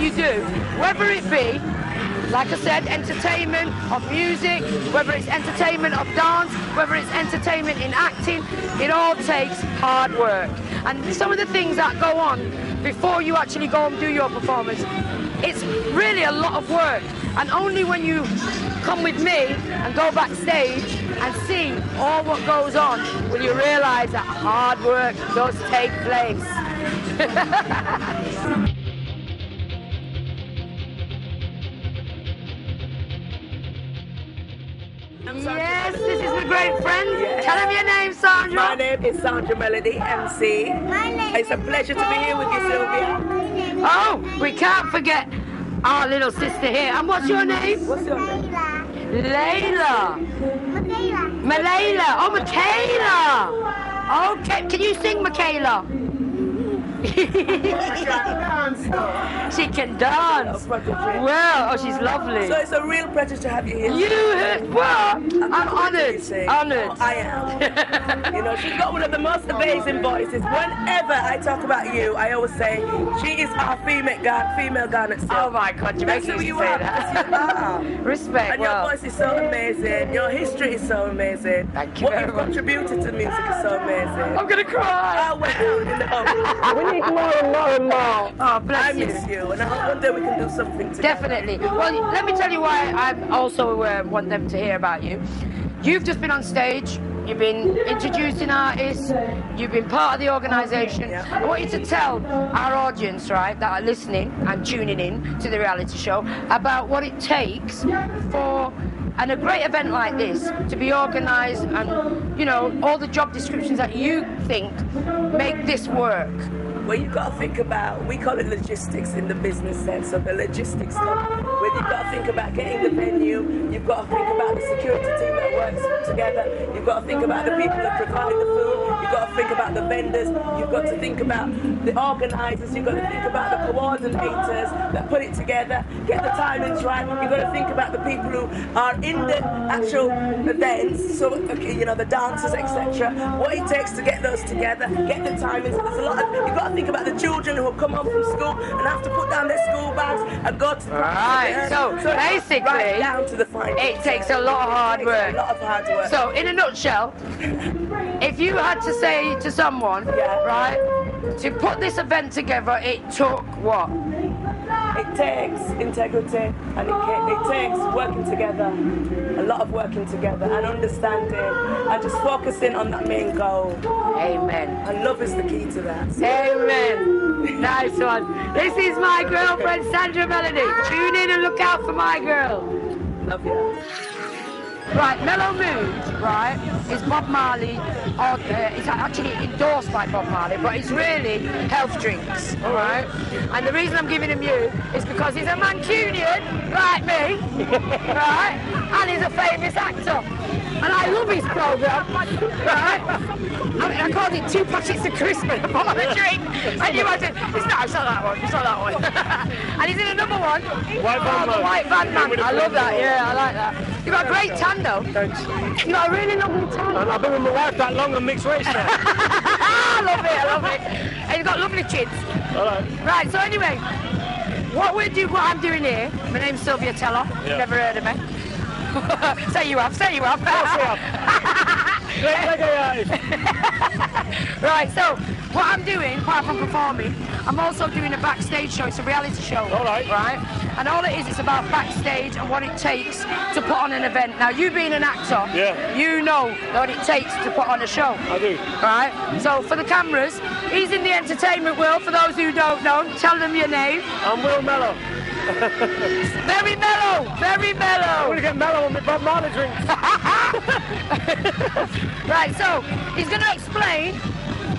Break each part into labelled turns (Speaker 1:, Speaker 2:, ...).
Speaker 1: you do, whether it be, like I said, entertainment of music, whether it's entertainment of dance, whether it's entertainment in acting, it all takes hard work. And some of the things that go on before you actually go and do your performance, it's really a lot of work. And only when you come with me and go backstage and see all what goes on will you realise that hard work does take place. Yes, this is my great friend. Yes. Tell him your name, Sandra.
Speaker 2: My name is Sandra Melody, MC. It's a pleasure to be here with you, Sylvia.
Speaker 1: Oh, we can't forget our little sister here. And what's your name?
Speaker 2: What's your name?
Speaker 1: Layla. Michaela. Oh, Michaela. Okay, can you sing, Michaela? She can dance. Well, oh, she's lovely.
Speaker 2: So it's a real pleasure to have you here.
Speaker 1: You heard what? I'm honoured. Honoured.
Speaker 2: Oh, I am. You know, she's got one of the most amazing voices. Whenever I talk about you, I always say she is our female Garnet Silk.
Speaker 1: Oh my God, you make me say that. Respect.
Speaker 2: And your voice is so amazing. Your history is so amazing.
Speaker 1: Thank you.
Speaker 2: What you've contributed to music is so amazing.
Speaker 1: I'm gonna cry.
Speaker 2: Oh, well, you know. We need more and more and more. Oh, bless you. I miss you, and I hope one day we can do something together.
Speaker 1: Definitely. Well, let me tell you why I also want them to hear about you. You've just been on stage, you've been introducing artists, you've been part of the organisation.
Speaker 2: Yeah.
Speaker 1: I want you to tell our audience, right, that are listening and tuning in to the reality show about what it takes for a great event like this to be organised and, you know, all the job descriptions that you think make this work.
Speaker 2: Well, you've got to think about, we call it logistics in the business sense, so the logistics come where you've got to think about getting the venue, you've got to think about the security team that works together, you've got to think about the people that provide the food, you've got to think about the vendors, you've got to think about the organisers, you've got to think about the coordinators that put it together, get the timings right, you've got to think about the people who are in the actual events, so, you know, the dancers, etc., what it takes to get those together, get the timings, there's a lot of, you've got to think about the children who come home from school and have to put down their school bags and go to the
Speaker 1: right. So basically,
Speaker 2: right down to the final.
Speaker 1: It takes a lot of hard work.
Speaker 2: A lot of hard work.
Speaker 1: So in a nutshell, if you had to say to someone, right, to put this event together, it took what?
Speaker 2: It takes integrity and it takes working together, a lot of working together and understanding and just focusing on that main goal.
Speaker 1: Amen.
Speaker 2: And love is the key to that.
Speaker 1: Amen. Nice one. This is my girlfriend, Sandra Melody. Tune in and look out for my girl.
Speaker 2: Love you.
Speaker 1: Right, Mellow Mood, right, is Bob Marley, it's actually endorsed by Bob Marley, but it's really health drinks, all right? And the reason I'm giving him you is because he's a Mancunian, like me, right? And he's a famous actor. And I love his programme, right? I mean, I called it 2 packets of crisp and a bottle of drink. And you imagine, it's not that one, it's not that one. And he's in another one, the White Van Man. I love that, yeah, I like that. You've got a great tan though.
Speaker 3: Thanks.
Speaker 1: You've got a really lovely tan.
Speaker 3: And I've been with my wife that long and mixed race now.
Speaker 1: I love it, I love it. And you've got lovely kids.
Speaker 3: All right.
Speaker 1: Right, so anyway, what I'm doing here, my name's Sylvia Tella,
Speaker 3: yeah.
Speaker 1: Never heard of me. Say you have. Right, so what I'm doing, apart from performing, I'm also doing a backstage show. It's a reality show.
Speaker 3: All right.
Speaker 1: Right? And all it is, it's about backstage and what it takes to put on an event. Now, you being an actor, you know what it takes to put on a show.
Speaker 3: I do.
Speaker 1: Right? So for the cameras, he's in the entertainment world. For those who don't know, tell them your name.
Speaker 3: I'm Will Mellow.
Speaker 1: Very mellow, very mellow.
Speaker 3: I'm going to get mellow on my Bob Marley drink.
Speaker 1: Right, so he's going to explain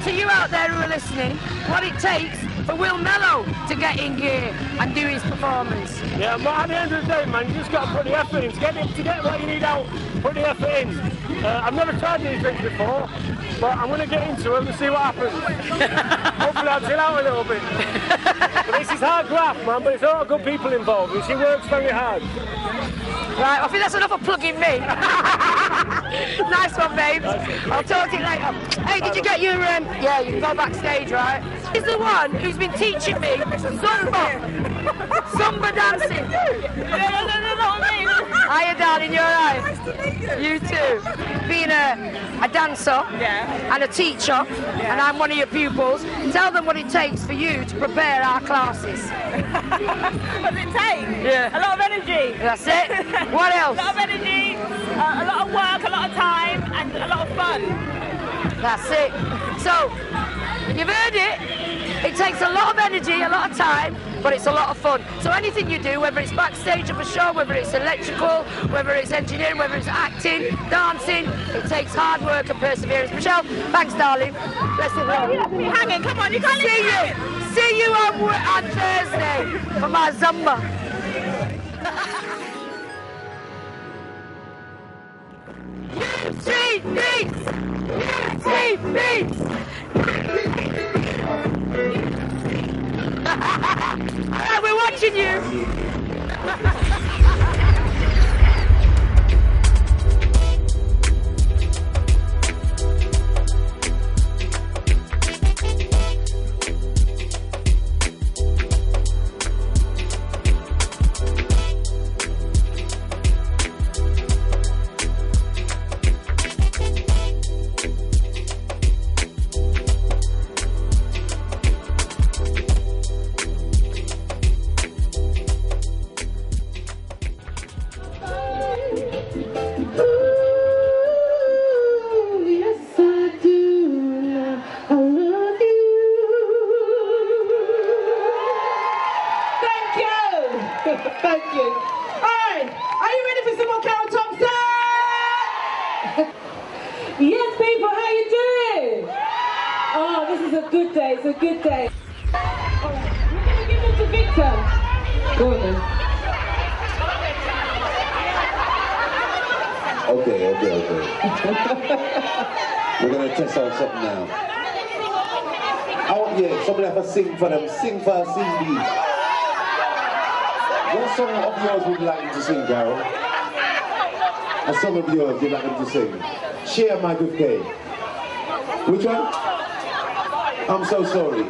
Speaker 1: to you out there who are listening what it takes for Will Mellow to get in gear and do his performance.
Speaker 3: Yeah, but at the end of the day, man, you just got to put the effort in. To get what you need out, put the effort in. I've never tried these drinks before, but I'm going to get into them and see what happens. Hopefully I'll chill out a little bit. But this is hard graft, man, but there's a lot of good people involved, and she works very hard.
Speaker 1: Right, I think that's enough of plugging me. Nice one, babes. I'll talk to you later. Hey, did you get your, yeah, you can go backstage, right? He's the one who's been teaching me Zumba dancing. Hiya, darling, you alright? Nice to meet you. You too. Being a dancer and a teacher, and I'm one of your pupils, tell them what it takes for you to prepare our classes.
Speaker 4: What does it take?
Speaker 1: Yeah.
Speaker 4: A lot of energy.
Speaker 1: That's it. What else?
Speaker 4: A lot of energy, a lot of work, a lot of time, and a lot of fun.
Speaker 1: That's it. So, you've heard it. It takes a lot of energy, a lot of time, but it's a lot of fun. So anything you do, whether it's backstage of a show, whether it's electrical, whether it's engineering, whether it's acting, dancing, it takes hard work and perseverance. Michelle, thanks, darling. Bless you.
Speaker 4: You have to be hanging. Come on, you can't
Speaker 1: see you. See you on Thursday for my Zumba. We're watching you.
Speaker 4: Thank you. All right, are you ready for some more Carol Thompson? Yes, people, how you doing? Oh, this is a good day. It's a good day. Oh, we're going to give them to Victor. Go on then.
Speaker 5: Okay. We're going to test out something now. Oh, yeah, somebody have to sing for them. Sing for our CDs. What song of yours would you like them to sing, Carol? A song of yours you'd like them to sing? Share My Good Day. Which one? I'm So Sorry.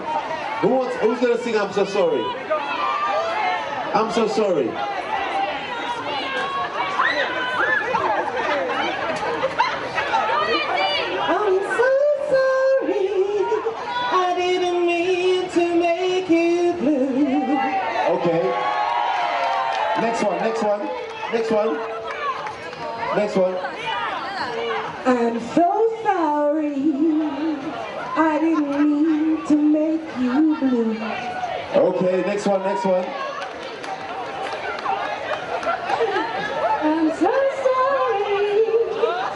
Speaker 5: Who's going to sing I'm So Sorry? I'm So Sorry.
Speaker 4: I'm so sorry, I didn't mean to make you blue.
Speaker 5: Okay. Next one.
Speaker 4: I'm so sorry, I didn't mean to make you blue.
Speaker 5: Okay, next one.
Speaker 4: I'm so sorry,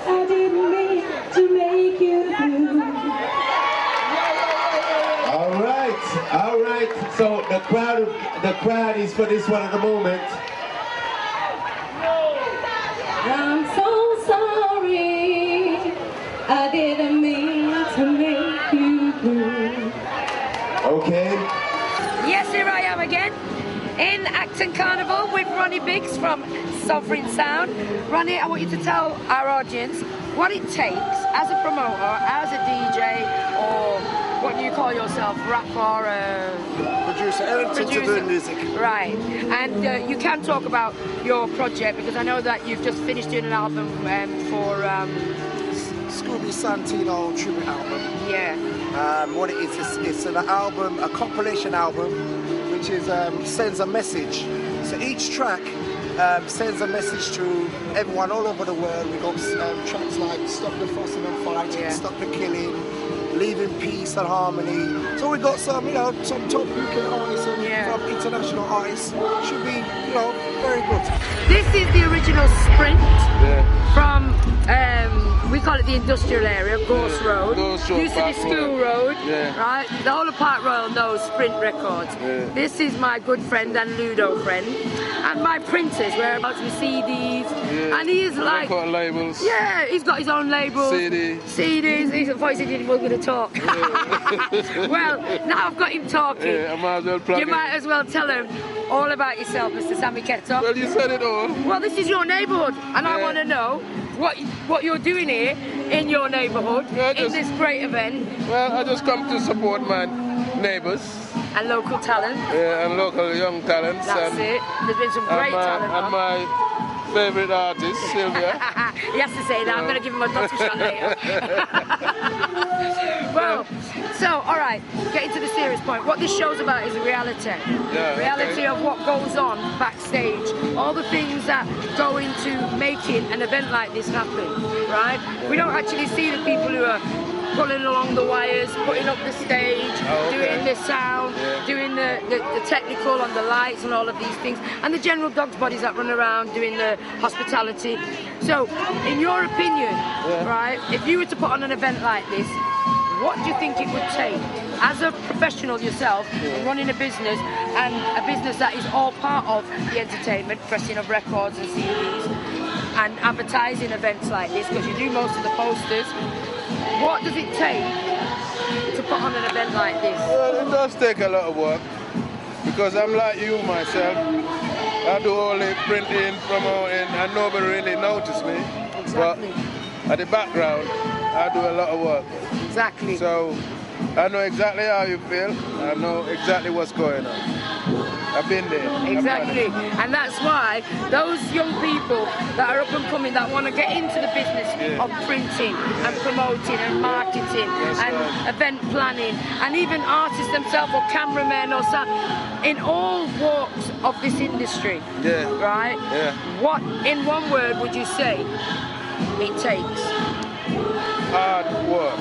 Speaker 4: I didn't mean to make you blue.
Speaker 5: All right. So the crowd is for this one at the moment.
Speaker 4: I'm so sorry, I didn't mean to make you blue.
Speaker 5: Okay.
Speaker 1: Yes, here I am again in Acton Carnival with Ronnie Biggs from Sovereign Sound. Ronnie, I want you to tell our audience what it takes as a promoter, as a DJ, or what do you call yourself, rapper?
Speaker 6: Producer, anything to do with music.
Speaker 1: Right, and you can talk about your project because I know that you've just finished doing an album for
Speaker 6: Scooby Santino tribute album.
Speaker 1: Yeah.
Speaker 6: What it is, it's an album, a compilation album, which is sends a message. So each track sends a message to everyone all over the world. We got tracks like Stop the Fussing and Fighting, Stop the Killing, Live in Peace and Harmony. So we got some, some top UK artists and from international artists. Should be, very good.
Speaker 1: This is the original Sprint from, we call it the industrial area, Gorse Road. Used to be School Road, right? The whole of Park Royal knows Sprint Records. This is my good friend and Ludo friend. and my printers, whereabouts with CDs, and he is like...
Speaker 7: Record labels.
Speaker 1: Yeah, he's got his own labels. CDs. He's a voice he didn't want to talk. Well, now I've got him talking.
Speaker 7: Yeah, I might as well plug
Speaker 1: You might as well tell him all about yourself, Mr. Sammy Ketto.
Speaker 7: Well, you said it all.
Speaker 1: Well, this is your neighbourhood, and I want to know what you're doing here in your neighbourhood, in this great event.
Speaker 7: Well, I just come to support my neighbours.
Speaker 1: And local talent.
Speaker 7: Yeah, and local young talents.
Speaker 1: That's it. There's been some great talent.
Speaker 7: And my favourite artist, Sylvia.
Speaker 1: He has to say that. I'm going to give him a bottle shot later. Well, so, all right, getting to the serious point. What this show's about is reality.
Speaker 7: Yeah,
Speaker 1: reality of what goes on backstage. All the things that go into making an event like this happen, right? We don't actually see the people who are pulling along the wires, putting up the stage, doing the sound, doing the technical and the lights and all of these things, and the general dog's bodies that run around doing the hospitality. So, in your opinion, right, if you were to put on an event like this, what do you think it would take, as a professional yourself, running a business, and a business that is all part of the entertainment, pressing of records and CDs, and advertising events like this, because you do most of the posters, what does it take to put on an event like this?
Speaker 7: Well, it does take a lot of work, because I'm like you myself. I do all the printing, promoting, and nobody really notices me.
Speaker 1: Exactly.
Speaker 7: But at the background, I do a lot of work.
Speaker 1: Exactly.
Speaker 7: So I know exactly how you feel. I know exactly what's going on. I've been there.
Speaker 1: Exactly, and that's why those young people that are up and coming, that want to get into the business of printing and promoting and marketing and event planning, and even artists themselves or cameramen or something, in all walks of this industry, right?
Speaker 7: Yeah.
Speaker 1: What, in one word, would you say it takes?
Speaker 7: Hard work.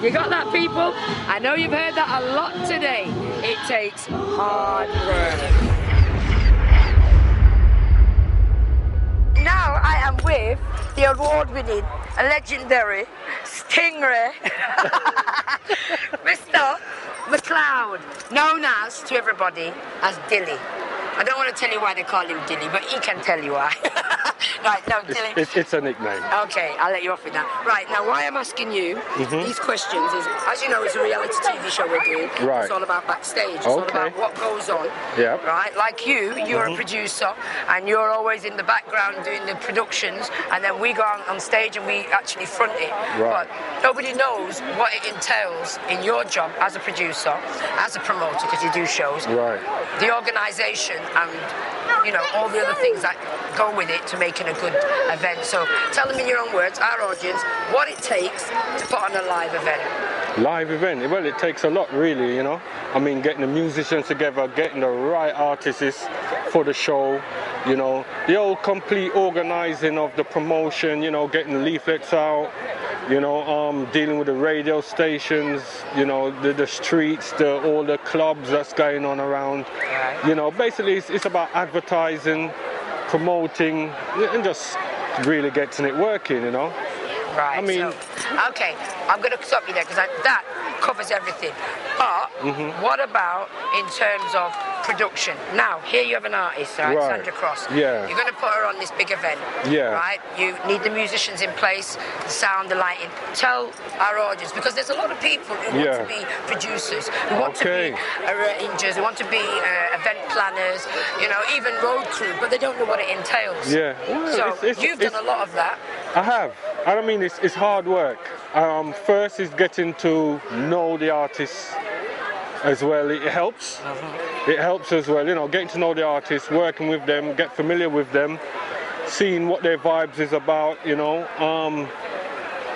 Speaker 1: You got that, people? I know you've heard that a lot today. It takes hard work. Now I am with the award-winning, legendary Stingray, Mr. McLeod, known as, to everybody, as Dilly. I don't want to tell you why they call him Dilly, but he can tell you why. Right, no, Dilly.
Speaker 3: It's a nickname.
Speaker 1: Okay, I'll let you off with that. Right, now why I'm asking you these questions is, as you know, it's a reality TV show we're doing.
Speaker 3: Right.
Speaker 1: It's all about backstage. It's all about what goes on.
Speaker 3: Yeah.
Speaker 1: Right, like you're a producer, and you're always in the background doing the productions, and then we go on stage and we actually front it.
Speaker 3: Right.
Speaker 1: But nobody knows what it entails in your job as a producer, as a promoter, because you do shows.
Speaker 3: Right.
Speaker 1: The organisation and, you know, all the other things that go with it to making a good event. So tell them in your own words, our audience, what it takes to put on a live event.
Speaker 3: Live event, well, it takes a lot, really, you know. I mean, getting the musicians together, getting the right artists for the show, you know, the whole complete organising of the promotion, you know, getting leaflets out, you know, dealing with the radio stations, you know, the streets, all the clubs that's going on around. You know, basically it's about advertising, promoting, and just really getting it working, you know.
Speaker 1: Right,
Speaker 3: I mean,
Speaker 1: so, okay, I'm going to stop you there because that covers everything. But what about in terms of production? Now, here you have an artist, right? Sandra Cross.
Speaker 3: Yeah.
Speaker 1: You're going to put her on this big event, right? You need the musicians in place, the sound, the lighting. Tell our audience, because there's a lot of people who want to be producers, who want to be arrangers, who want to be event planners, you know, even road crew, but they don't know what it entails.
Speaker 3: Yeah. Well,
Speaker 1: so you've done a lot of that.
Speaker 3: I have. I mean, it's hard work. First is getting to know the artists as well. It helps. It helps as well, you know, getting to know the artists, working with them, get familiar with them, seeing what their vibes is about, you know.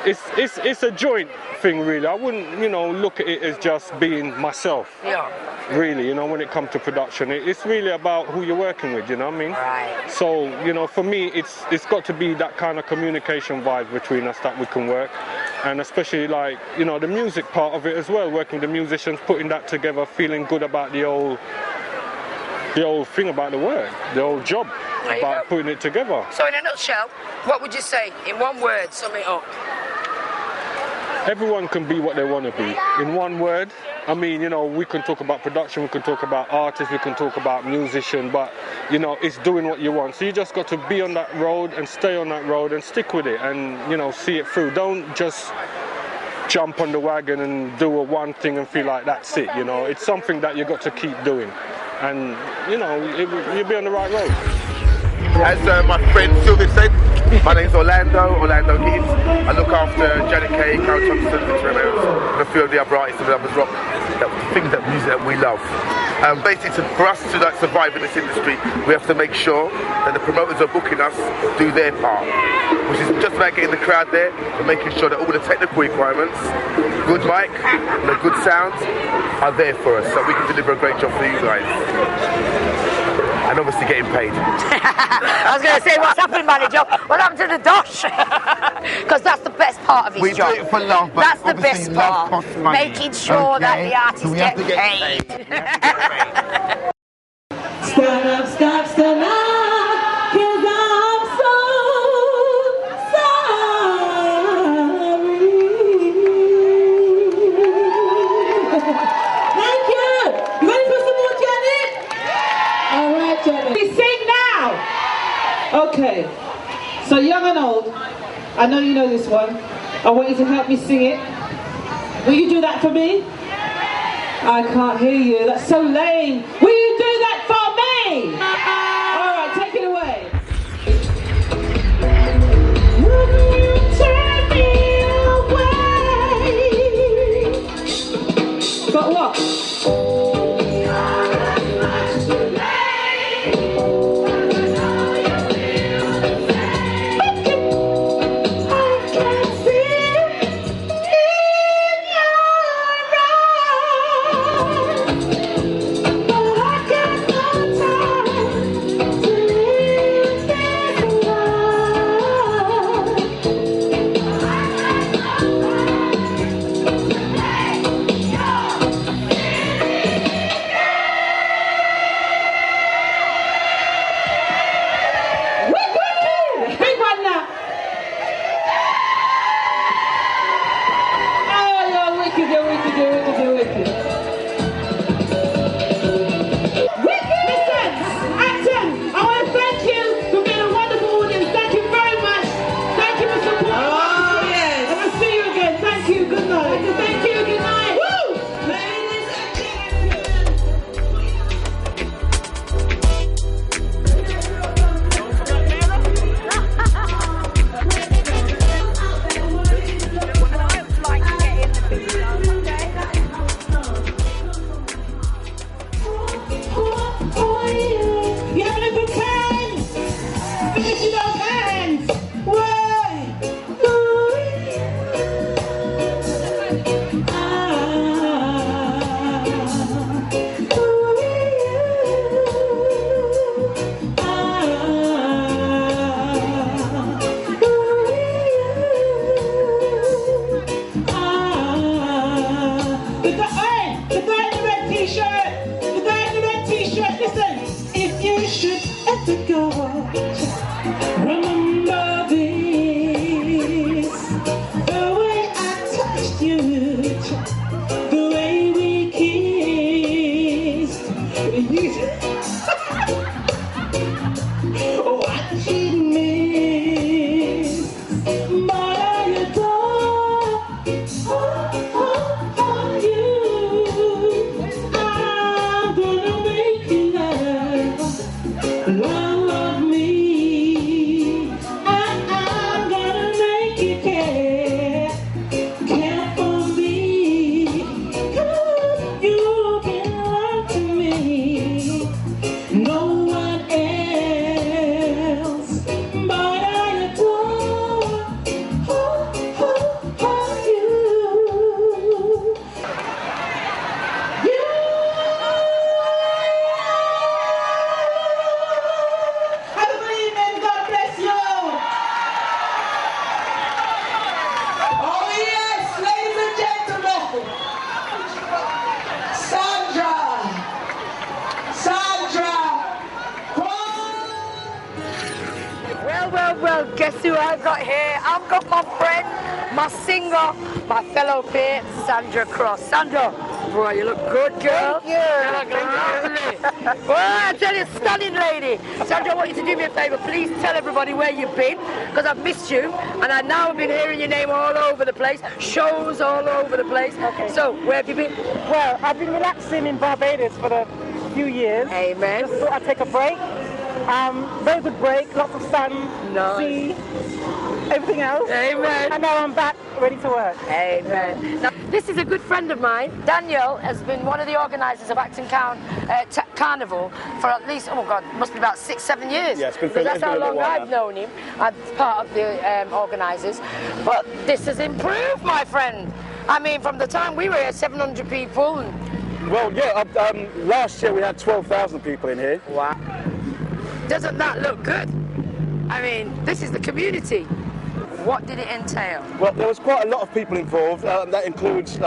Speaker 3: It's a joint thing, really. I wouldn't, you know, look at it as just being myself.
Speaker 1: Yeah.
Speaker 3: Really, you know, when it comes to production, it's really about who you're working with, you know what I mean?
Speaker 1: Right.
Speaker 3: So, you know, for me, it's got to be that kind of communication vibe between us that we can work, and especially, like, you know, the music part of it as well, working with the musicians, putting that together, feeling good about the whole thing about the work, the whole job, about putting it together.
Speaker 1: So in a nutshell, what would you say, in one word, sum it up?
Speaker 3: everyone can be what they want to be. In one word, I mean, you know, we can talk about production, we can talk about artists, we can talk about musician, but, you know, it's doing what you want. So you just got to be on that road and stay on that road and stick with it and, you know, see it through. Don't just jump on the wagon and do one thing and feel like that's it, you know. It's something that you got to keep doing. And, you know, you'll be on the right road.
Speaker 8: As my friend Sylvia said, my name's Orlando Gibbs. I look after Janet Kay, Carol Thompson, Victor Ramirez, and a few of the other artists and others rock, things that music that we love. Basically, for us to like survive in this industry, we have to make sure that the promoters are booking us do their part, which is just about getting the crowd there and making sure that all the technical requirements, good mic, and the good sound are there for us, so we can deliver a great job for you guys. And obviously getting paid.
Speaker 1: I was going to say, what's happened, manager? What happened to the dosh? Because that's the best part of his job.
Speaker 8: We do it for love, but
Speaker 1: that's the best part. Making sure that the artists get paid.
Speaker 4: Stand up, stop, stand up, 'cause I'm so sorry. Thank you. You ready for some more, Janet? All right, Janet. We sing now. Okay. So young and old, I know you know this one. I want you to help me sing it. Will you do that for me? I can't hear you. That's so lame. Will you do that for me? All right, take it away. Wouldn't you turn me away? But what?
Speaker 1: Well, guess who I've got here? I've got my friend my singer, my fellow peer, Sandra Cross. Sandra, boy, you look good, girl.
Speaker 3: Thank you.
Speaker 1: You look lovely. Well, I tell you, stunning lady. Sandra, I want you to do me a favour. Please tell everybody where you've been, because I've missed you, and I now have been hearing your name all over the place, shows all over the place. Okay. So, where have you been?
Speaker 3: Well, I've been relaxing in Barbados for a few years.
Speaker 1: Amen.
Speaker 3: Just thought I'd take a break. Very good break, lots of sun, sea, everything else.
Speaker 1: Amen.
Speaker 3: And now I'm back, ready to work.
Speaker 1: Amen. Now, this is a good friend of mine. Daniel has been one of the organisers of Acton Carnival for at least, oh God, must be about 6-7 years.
Speaker 9: Yeah, it's been
Speaker 1: that's how long I've known him. I'm part of the organisers. But this has improved, my friend. I mean, from the time we were here, 700 people.
Speaker 9: Well, yeah, last year we had 12,000 people in here.
Speaker 1: Wow. Doesn't that look good? I mean, this is the community. What did it entail?
Speaker 9: Well, there was quite a lot of people involved. That includes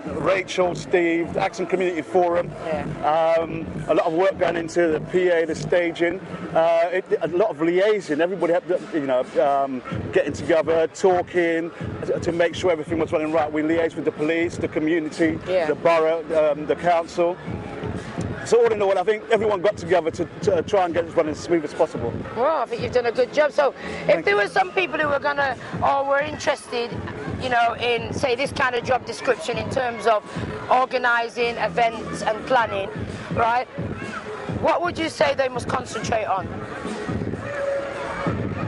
Speaker 9: Rachel, Steve, the Acton Community Forum.
Speaker 1: Yeah.
Speaker 9: A lot of work going into the PA, the staging. A lot of liaising. Everybody had, getting together, talking to make sure everything was running right. We liaised with the police, the community, the borough, the council. So all in all, I think everyone got together to try and get this running as smooth as possible.
Speaker 1: Well, I think you've done a good job. So if there were some people who were gonna, or were interested, you know, in, say, this kind of job description in terms of organising events and planning, right, what would you say they must concentrate on?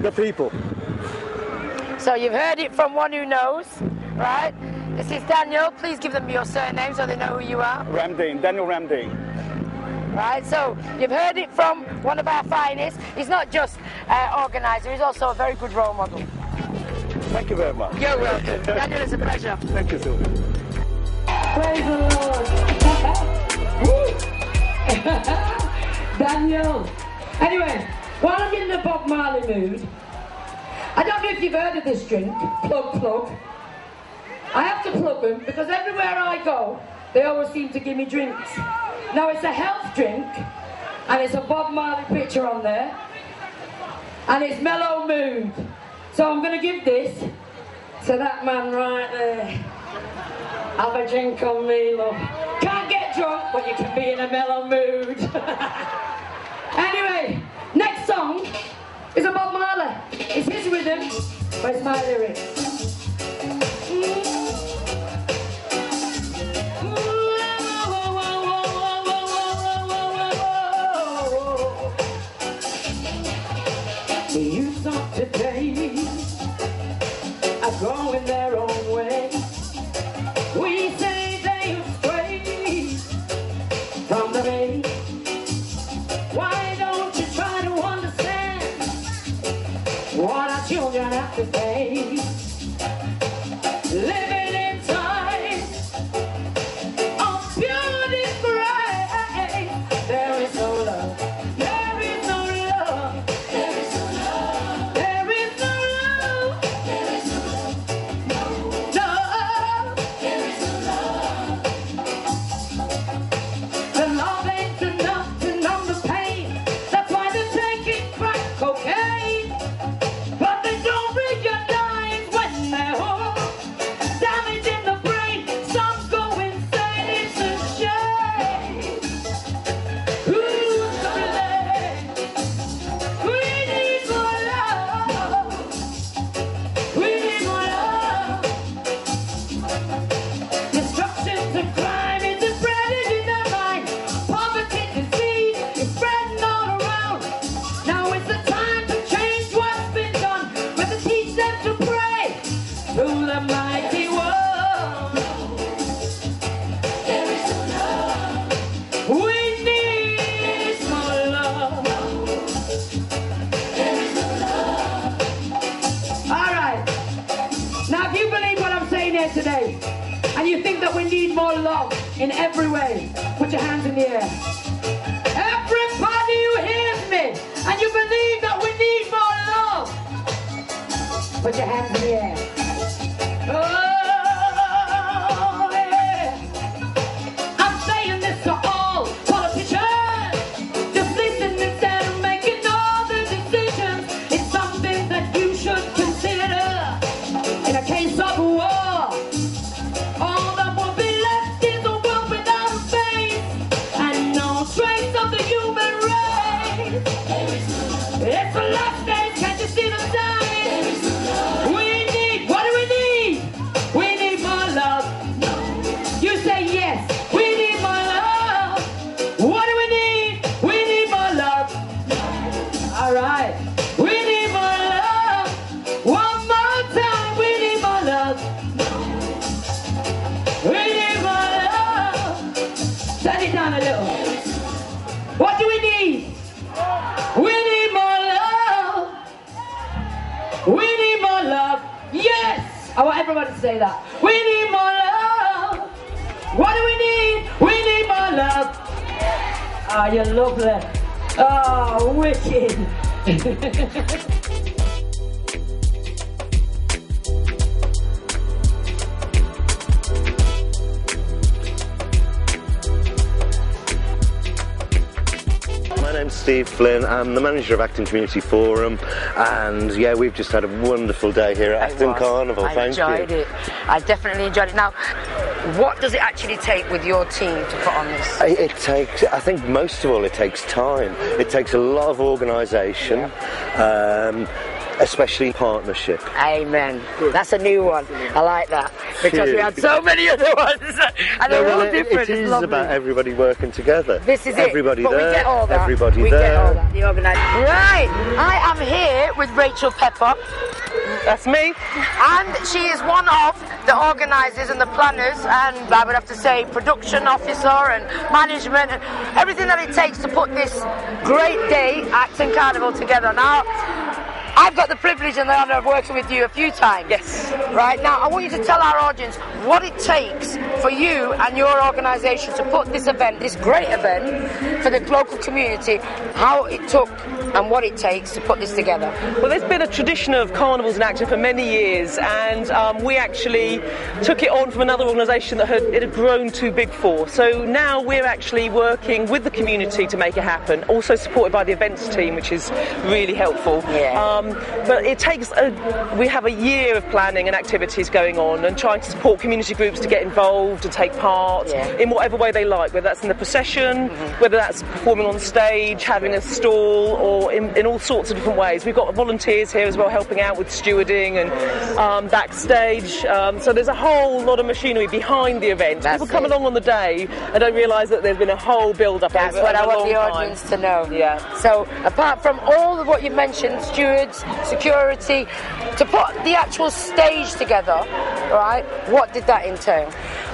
Speaker 9: The people.
Speaker 1: So you've heard it from one who knows, right? This is Daniel. Please give them your surname so they know who you are.
Speaker 9: Ramdeen, Daniel Ramdeen.
Speaker 1: Right, so you've heard it from one of our finest. He's not just organiser, he's also a very good role model.
Speaker 9: Thank you very much.
Speaker 1: You're welcome. Daniel, it's a pleasure.
Speaker 9: Thank you, Sylvia.
Speaker 4: Praise the Lord. Daniel. Anyway, while I'm in the Bob Marley mood, I don't know if you've heard of this drink, plug. I have to plug them because everywhere I go, they always seem to give me drinks. Now it's a health drink, and it's a Bob Marley picture on there, and it's Mellow Mood. So I'm going to give this to that man right there. Have a drink on me, love. Can't get drunk, but you can be in a mellow mood. Anyway, next song is a Bob Marley. It's his rhythm, but it's my lyrics. The youth of today are going their own way. We say they stray from the way. Why don't you try to understand what our children have to face? Living in time of beauty's grace. There is no love. There is no love. There is no love. There is no love. There is no love. No. There is no love. The love ain't enough to numb the pain. That's why they're taking crack cocaine. But they don't realize when they're home. Damage in the brain, some go insane. It's a shame. Who's to blame? We need more love. We need more love. Destruction to crime is spreading in their mind. Poverty, disease is spreading all around. Now is the time to change what's been done. We have to teach them to pray to the mighty one. There is no love. We need more love. There is no love. All right. Now, if you believe what I'm saying here today, and you think that we need more love in every way, put your hands in the air. Everybody who hears me, and you believe that we need more love, put your hands in the air. Oh, yeah. I'm saying this to all politicians. Just listen instead of making all the decisions. It's something that you should consider. In a case of
Speaker 1: It's a love stage, can't you see them shining? What do we need? We need more love. You say yes. We need more love. What do we need? We need more love. All right. We need more love. One more time. We need more love. We need more love. Turn it down a little. What do we need? We need more love. We need more love. Yes. I want everyone to say that. We need more love. What do we need? We need more love. Ah, you're lovely. Oh, wicked.
Speaker 10: My name's Steve Flynn. I'm the manager of Acton Community Forum, and yeah, we've just had a wonderful day here at Acton Carnival. Thank you.
Speaker 1: I enjoyed it. I definitely enjoyed it. Now, what does it actually take with your team to put on this?
Speaker 10: It takes, I think most of all, it takes time. It takes a lot of organisation. Especially partnership.
Speaker 1: Amen. That's a new one. I like that. Because we had so many other ones. And they're all different.
Speaker 10: It is about everybody working together.
Speaker 1: This is
Speaker 10: everybody
Speaker 1: it. But
Speaker 10: there,
Speaker 1: we get all that.
Speaker 10: everybody
Speaker 1: we
Speaker 10: there.
Speaker 1: Get all that. The organisation. Right. I am here with Rachel Pepper.
Speaker 11: That's me.
Speaker 1: And she is one of the organisers and the planners, and I would have to say production officer and management and everything that it takes to put this great day, Acton Carnival, together. Now, I've got the privilege and the honour of working with you a few times.
Speaker 11: Yes.
Speaker 1: Right, now I want you to tell our audience what it takes for you and your organisation to put this event, this great event, for the local community, how it took and what it takes to put this together.
Speaker 11: Well, there's been a tradition of carnivals in Acton for many years, and we actually took it on from another organisation that it had grown too big for. So now we're actually working with the community to make it happen, also supported by the events team, which is really helpful.
Speaker 1: Yeah.
Speaker 11: But it takes, we have a year of planning and activities going on and trying to support community groups to get involved and take part in whatever way they like, whether that's in the procession, whether that's performing on stage, having a stall, or in all sorts of different ways. We've got volunteers here as well helping out with stewarding and backstage. So there's a whole lot of machinery behind the event. People come along on the day and don't realise that there's been a whole build-up over a long time.
Speaker 1: That's what I want the audience to know.
Speaker 11: Yeah.
Speaker 1: So apart from all of what you've mentioned, stewards, security, to put the actual stage together, right, what did that entail?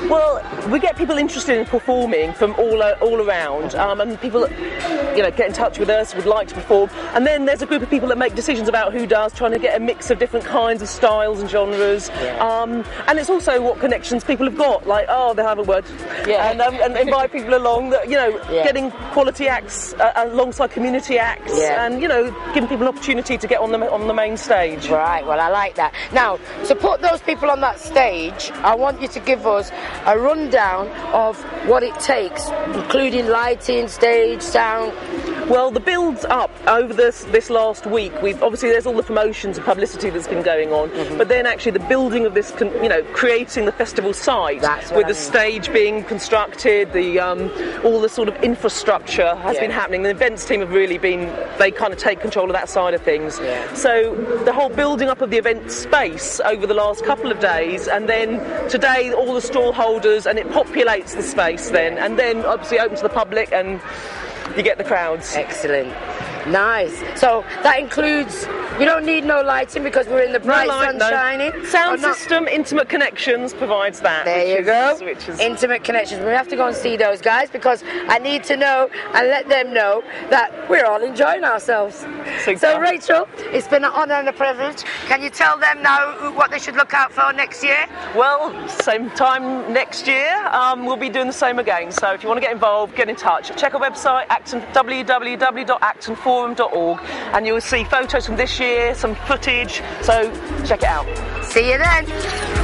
Speaker 11: Well, we get people interested in performing from all around, and people, get in touch with us, would like to perform, and then there's a group of people that make decisions about who does, trying to get a mix of different kinds of styles and genres, and it's also what connections people have got, like, they have a word, and invite people along, that, getting quality acts alongside community acts, and, giving people an opportunity to get on the main stage.
Speaker 1: Right, well, I like that. Now, to put those people on that stage, I want you to give us a rundown of what it takes, including lighting, stage, sound.
Speaker 11: Well, the build up over this last week, obviously there's all the promotions and publicity that's been going on, but then actually the building of this, creating the festival site with the stage being constructed, all the sort of infrastructure has been happening. The events team have really they kind of take control of that side of things. So the whole building up of the event space over the last couple of days, and then today all the stall holders, and it populates the space then, and then obviously open to the public, and you get the crowds.
Speaker 1: Excellent. Nice. So that includes, you don't need no lighting because we're in the bright sunshine.
Speaker 11: Sound system, Intimate Connections provides that.
Speaker 1: There you go. Intimate Connections. We have to go and see those guys because I need to know and let them know that we're all enjoying ourselves.
Speaker 11: Super.
Speaker 1: So Rachel, it's been an honour and a privilege. Can you tell them now what they should look out for next year?
Speaker 11: Well, same time next year, we'll be doing the same again. So if you want to get involved, get in touch. Check our website, www.actonforum.org, and you'll see photos from this year, some footage, so check it out.
Speaker 1: See you then.